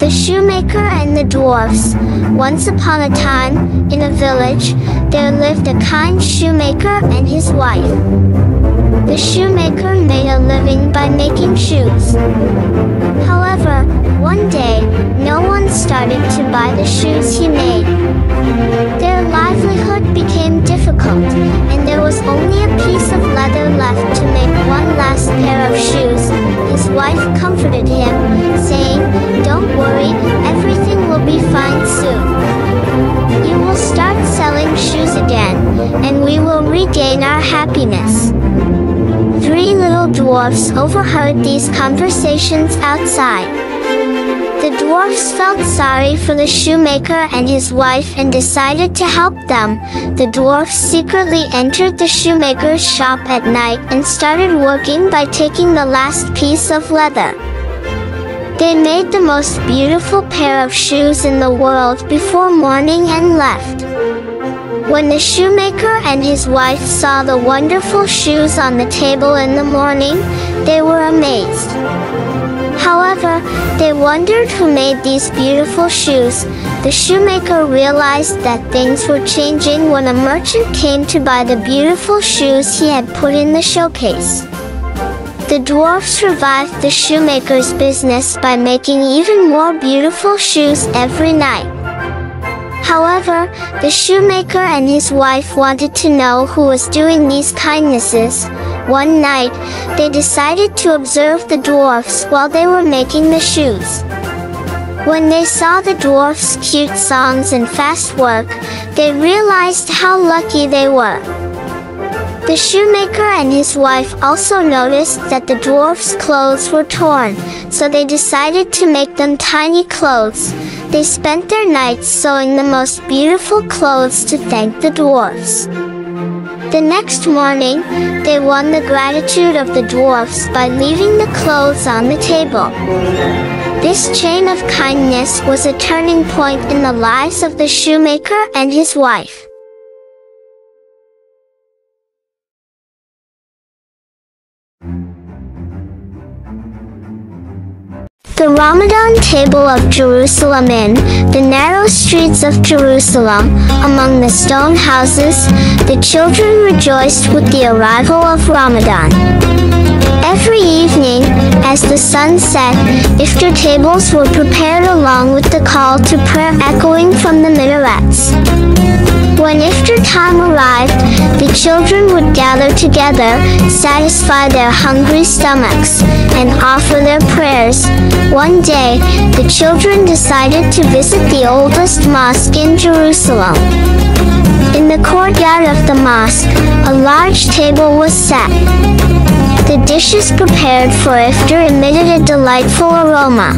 The Shoemaker and the Dwarfs. Once upon a time, in a village, there lived a kind shoemaker and his wife. The shoemaker made a living by making shoes. However, one day, no one started to buy the shoes he made. Their livelihood became difficult, and there was only a piece of leather left to make one last pair of shoes. His wife comforted him, saying, "Don't worry, everything will be fine soon. You will start selling shoes again, and we will regain our happiness." Three little dwarfs overheard these conversations outside. The dwarfs felt sorry for the shoemaker and his wife and decided to help them. The dwarfs secretly entered the shoemaker's shop at night and started working by taking the last piece of leather. They made the most beautiful pair of shoes in the world before morning and left. When the shoemaker and his wife saw the wonderful shoes on the table in the morning, they were amazed. However, they wondered who made these beautiful shoes. The shoemaker realized that things were changing when a merchant came to buy the beautiful shoes he had put in the showcase. The dwarfs revived the shoemaker's business by making even more beautiful shoes every night. However, the shoemaker and his wife wanted to know who was doing these kindnesses. One night, they decided to observe the dwarfs while they were making the shoes. When they saw the dwarfs' cute songs and fast work, they realized how lucky they were. The shoemaker and his wife also noticed that the dwarfs' clothes were torn, so they decided to make them tiny clothes. They spent their nights sewing the most beautiful clothes to thank the dwarfs. The next morning, they won the gratitude of the dwarfs by leaving the clothes on the table. This chain of kindness was a turning point in the lives of the shoemaker and his wife. The Ramadan table of Jerusalem. In the narrow streets of Jerusalem, among the stone houses, the children rejoiced with the arrival of Ramadan. Every evening, as the sun set, iftar tables were prepared along with the call to prayer echoing from the minarets. When iftar time arrived, the children would gather together, satisfy their hungry stomachs, and offer their prayers. One day, the children decided to visit the oldest mosque in Jerusalem. In the courtyard of the mosque, a large table was set. The dishes prepared for iftar emitted a delightful aroma.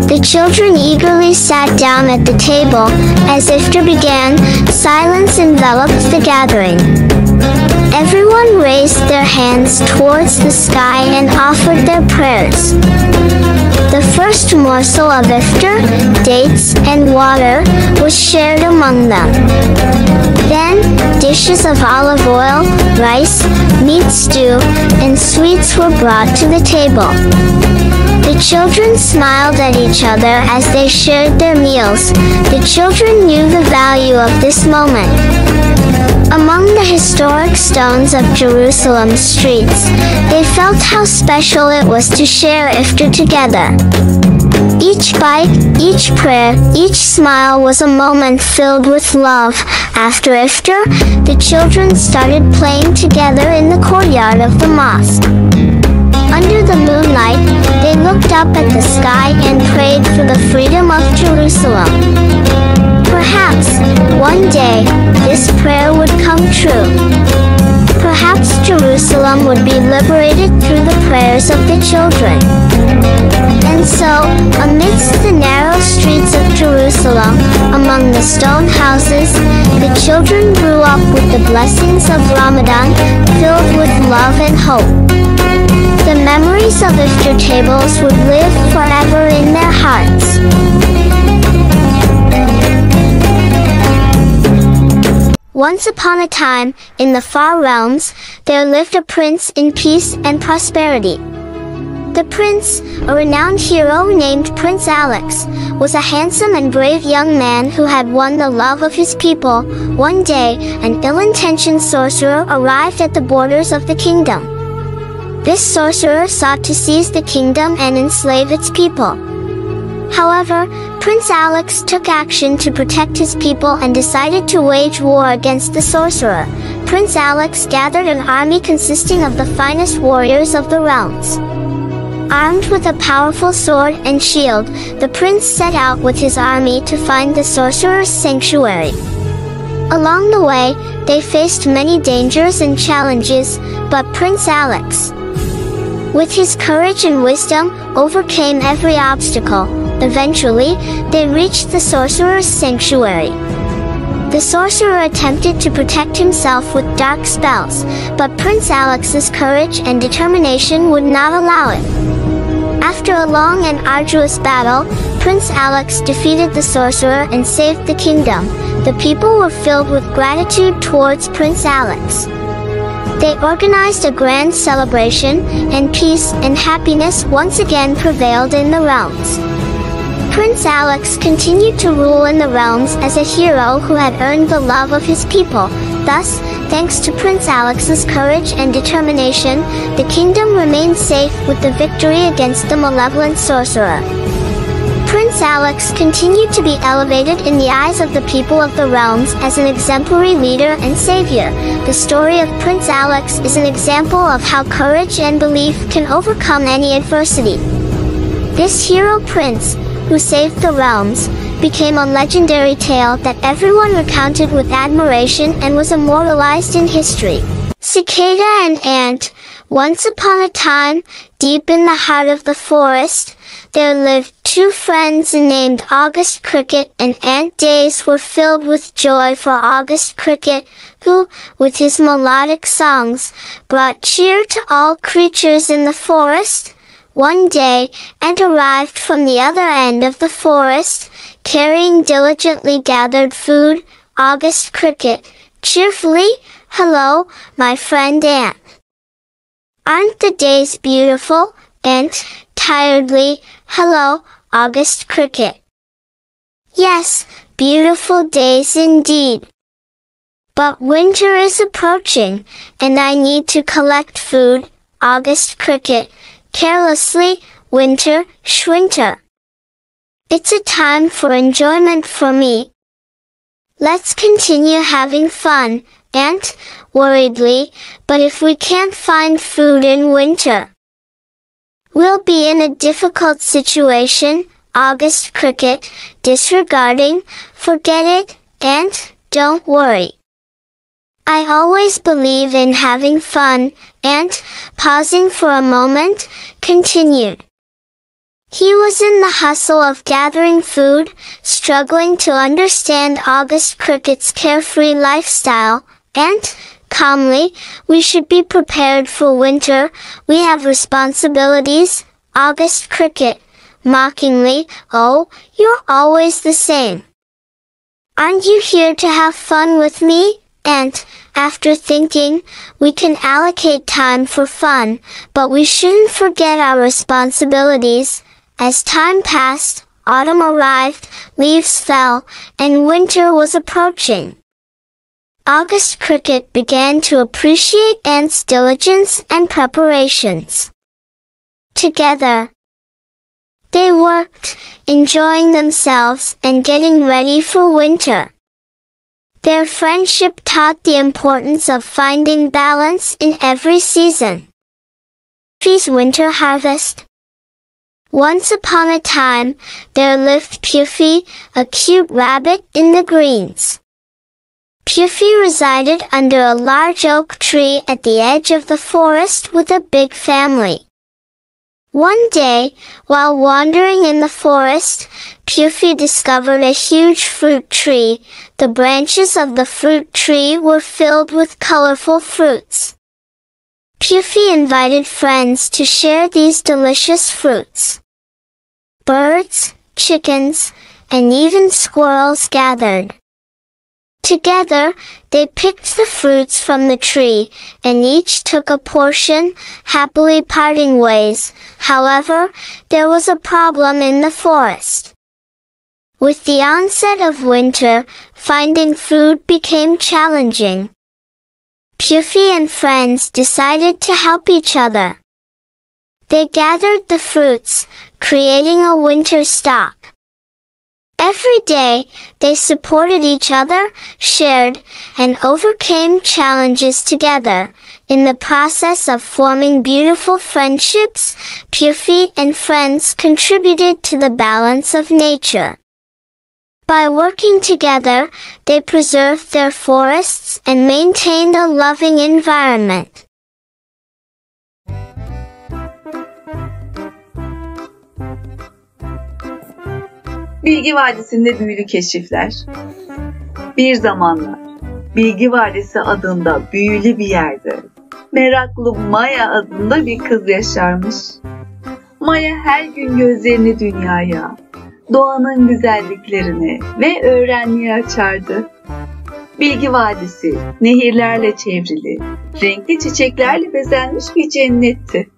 The children eagerly sat down at the table. As iftar began, silence enveloped the gathering. Everyone raised their hands towards the sky and offered their prayers. The first morsel of iftar, dates and water, was shared among them. Then, dishes of olive oil, rice, meat stew, and sweets were brought to the table. The children smiled at each other as they shared their meals. The children knew the value of this moment. Among the historic stones of Jerusalem's streets, they felt how special it was to share iftar together. Each bite, each prayer, each smile was a moment filled with love. After iftar, the children started playing together in the courtyard of the mosque. Under the moonlight, they looked up at the sky and prayed for the freedom of Jerusalem. Perhaps, one day, this prayer would come true. Perhaps Jerusalem would be liberated through the prayers of the children. And so, amidst the narrow streets of Jerusalem, among the stone houses, the children grew up with the blessings of Ramadan, filled with love and hope. The memories of iftar tables would live forever in their hearts. Once upon a time, in the far realms, there lived a prince in peace and prosperity. The prince, a renowned hero named Prince Alex, was a handsome and brave young man who had won the love of his people. One day, an ill-intentioned sorcerer arrived at the borders of the kingdom. This sorcerer sought to seize the kingdom and enslave its people. However, Prince Alex took action to protect his people and decided to wage war against the sorcerer. Prince Alex gathered an army consisting of the finest warriors of the realms. Armed with a powerful sword and shield, the prince set out with his army to find the sorcerer's sanctuary. Along the way, they faced many dangers and challenges, but Prince Alex, with his courage and wisdom, overcame every obstacle. Eventually, they reached the sorcerer's sanctuary. The sorcerer attempted to protect himself with dark spells, but Prince Alex's courage and determination would not allow it. After a long and arduous battle, Prince Alex defeated the sorcerer and saved the kingdom. The people were filled with gratitude towards Prince Alex. They organized a grand celebration, and peace and happiness once again prevailed in the realms. Prince Alex continued to rule in the realms as a hero who had earned the love of his people. Thus, thanks to Prince Alex's courage and determination, the kingdom remained safe with the victory against the malevolent sorcerer. Prince Alex continued to be elevated in the eyes of the people of the realms as an exemplary leader and savior. The story of Prince Alex is an example of how courage and belief can overcome any adversity. This hero prince, who saved the realms, became a legendary tale that everyone recounted with admiration and was immortalized in history. Cicada and Ant. Once upon a time, deep in the heart of the forest, there lived two friends named August Cricket and Ant. Days were filled with joy for August Cricket, who, with his melodic songs, brought cheer to all creatures in the forest. One day, Ant arrived from the other end of the forest, carrying diligently gathered food. August Cricket, cheerfully, "Hello, my friend Ant. Aren't the days beautiful?" Ant, tiredly, "Hello, August Cricket. Yes, beautiful days indeed. But winter is approaching, and I need to collect food." August Cricket, carelessly, "Winter, Schwinter. It's a time for enjoyment for me. Let's continue having fun." Ant, worriedly, "But if we can't find food in winter, we'll be in a difficult situation." August Cricket, disregarding, "Forget it, Ant, don't worry. I always believe in having fun." Ant, pausing for a moment, continued. He was in the hustle of gathering food, struggling to understand August Cricket's carefree lifestyle. Ant, calmly, "We should be prepared for winter, we have responsibilities." August Cricket, mockingly, "Oh, you're always the same. Aren't you here to have fun with me?" Ant, after thinking, "We can allocate time for fun, but we shouldn't forget our responsibilities." As time passed, autumn arrived, leaves fell, and winter was approaching. August Cricket began to appreciate Ant's diligence and preparations. Together, they worked, enjoying themselves and getting ready for winter. Their friendship taught the importance of finding balance in every season. Puffy's winter harvest. Once upon a time, there lived Puffy, a cute rabbit in the greens. Puffy resided under a large oak tree at the edge of the forest with a big family. One day, while wandering in the forest, Puffy discovered a huge fruit tree. The branches of the fruit tree were filled with colorful fruits. Puffy invited friends to share these delicious fruits. Birds, chickens, and even squirrels gathered. Together, they picked the fruits from the tree, and each took a portion, happily parting ways. However, there was a problem in the forest. With the onset of winter, finding food became challenging. Puffy and friends decided to help each other. They gathered the fruits, creating a winter stock. Every day, they supported each other, shared, and overcame challenges together. In the process of forming beautiful friendships, Puffy and friends contributed to the balance of nature. By working together, they preserved their forests and maintained a loving environment. Bilgi Vadisi'nde büyülü keşifler. Bir zamanlar Bilgi Vadisi adında büyülü bir yerde meraklı Maya adında bir kız yaşarmış. Maya her gün gözlerini dünyaya, doğanın güzelliklerini ve öğrenmeye açardı. Bilgi Vadisi nehirlerle çevrili, renkli çiçeklerle bezenmiş bir cennetti.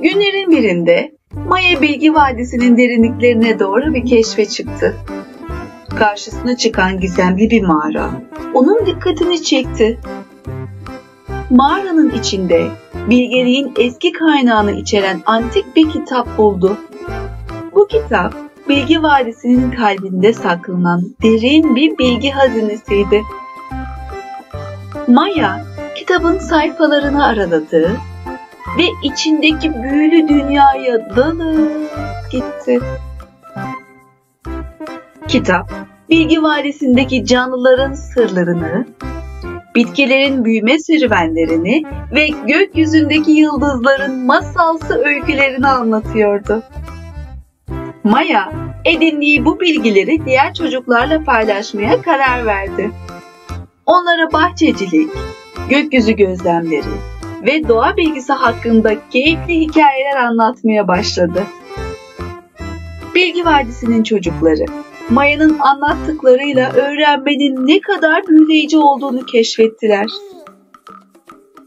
Günlerin birinde Maya Bilgi Vadisi'nin derinliklerine doğru bir keşfe çıktı. Karşısına çıkan gizemli bir mağara onun dikkatini çekti. Mağaranın içinde bilgeliğin eski kaynağını içeren antik bir kitap buldu. Bu kitap Bilgi Vadisi'nin kalbinde saklanan derin bir bilgi hazinesiydi. Maya kitabın sayfalarını araladı ve içindeki büyülü dünyaya dalıp gitti. Kitap, Bilgi Vadisi'ndeki canlıların sırlarını, bitkilerin büyüme serüvenlerini ve gökyüzündeki yıldızların masalsı öykülerini anlatıyordu. Maya, edindiği bu bilgileri diğer çocuklarla paylaşmaya karar verdi. Onlara bahçecilik, gökyüzü gözlemleri ve doğa bilgisi hakkında keyifli hikayeler anlatmaya başladı. Bilgi Vadisi'nin çocukları, Maya'nın anlattıklarıyla öğrenmenin ne kadar büyüleyici olduğunu keşfettiler.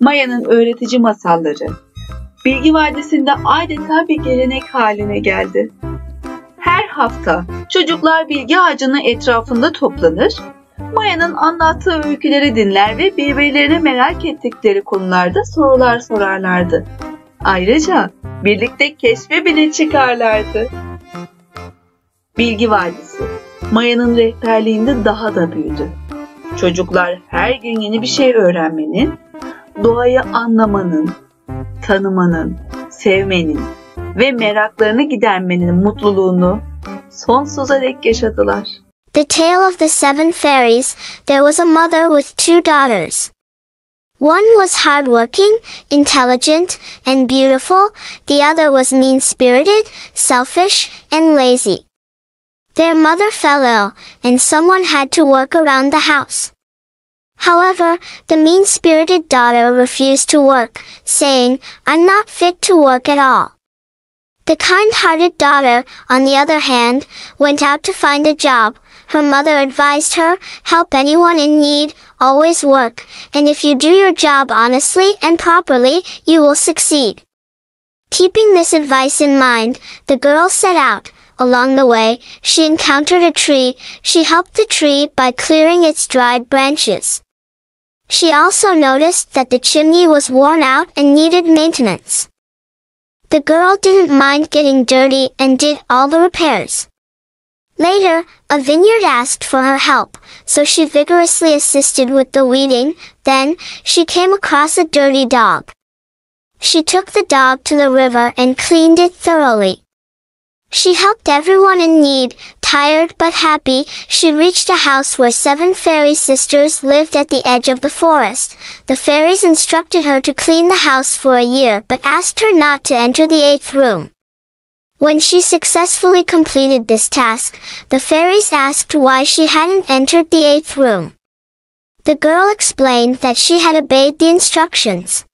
Maya'nın öğretici masalları, Bilgi Vadisi'nde adeta bir gelenek haline geldi. Her hafta çocuklar bilgi ağacının etrafında toplanır, Maya'nın anlattığı öyküleri dinler ve birbirlerine merak ettikleri konularda sorular sorarlardı. Ayrıca birlikte keşfe bile çıkarlardı. Bilgi Vadisi, Maya'nın rehberliğinde daha da büyüdü. Çocuklar her gün yeni bir şey öğrenmenin, doğayı anlamanın, tanımanın, sevmenin ve meraklarını gidermenin mutluluğunu sonsuza dek yaşadılar. The Tale of the Seven Fairies. There was a mother with two daughters. One was hardworking, intelligent, and beautiful. The other was mean-spirited, selfish, and lazy. Their mother fell ill, and someone had to work around the house. However, the mean-spirited daughter refused to work, saying, "I'm not fit to work at all." The kind-hearted daughter, on the other hand, went out to find a job. Her mother advised her, "Help anyone in need, always work, and if you do your job honestly and properly, you will succeed." Keeping this advice in mind, the girl set out. Along the way, she encountered a tree. She helped the tree by clearing its dried branches. She also noticed that the chimney was worn out and needed maintenance. The girl didn't mind getting dirty and did all the repairs. Later, a vineyard asked for her help, so she vigorously assisted with the weeding. Then, she came across a dirty dog. She took the dog to the river and cleaned it thoroughly. She helped everyone in need. Tired but happy, she reached a house where 7 fairy sisters lived at the edge of the forest. The fairies instructed her to clean the house for a year but asked her not to enter the 8th room. When she successfully completed this task, the fairies asked why she hadn't entered the 8th room. The girl explained that she had obeyed the instructions.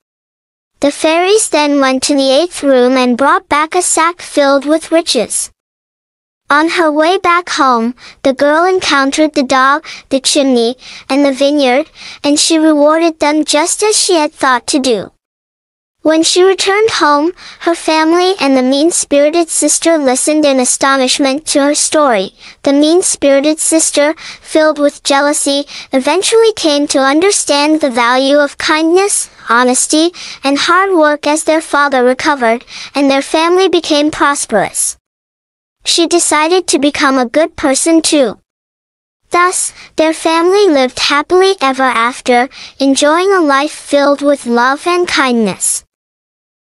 The fairies then went to the 8th room and brought back a sack filled with riches. On her way back home, the girl encountered the dog, the chimney, and the vineyard, and she rewarded them just as she had thought to do. When she returned home, her family and the mean-spirited sister listened in astonishment to her story. The mean-spirited sister, filled with jealousy, eventually came to understand the value of kindness, honesty, and hard work as their father recovered, and their family became prosperous. She decided to become a good person too. Thus, their family lived happily ever after, enjoying a life filled with love and kindness.